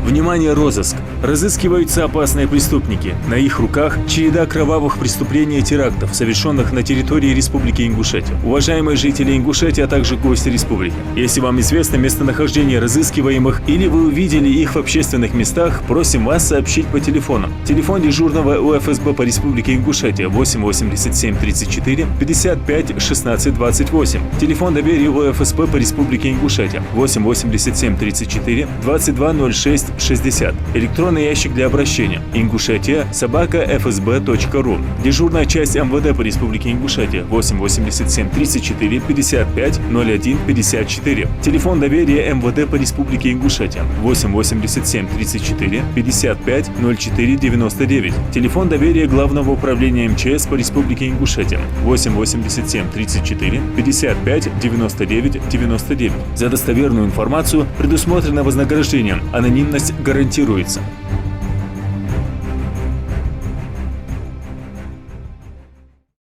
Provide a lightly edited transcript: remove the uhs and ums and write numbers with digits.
Внимание, розыск! Разыскиваются опасные преступники. На их руках череда кровавых преступлений и терактов, совершенных на территории Республики Ингушетия. Уважаемые жители Ингушетии, а также гости республики, если вам известно местонахождение разыскиваемых или вы увидели их в общественных местах, просим вас сообщить по телефону. Телефон дежурного УФСБ по Республике Ингушетия 887 34 55 16 28. Телефон доверия УФСБ по Республике Ингушетия 887 34 22 06 60. Электронный ящик для обращения ingushetia@fsb.ru. Дежурная часть МВД по Республике Ингушетия 887 34 55 01 54. Телефон доверия МВД по Республике Ингушетия 887 34 55 04 99. Телефон доверия Главного управления МЧС по Республике Ингушетия 887 34 55 99 99. За достоверную информацию предусмотрено вознаграждение. Анонимность гарантируется.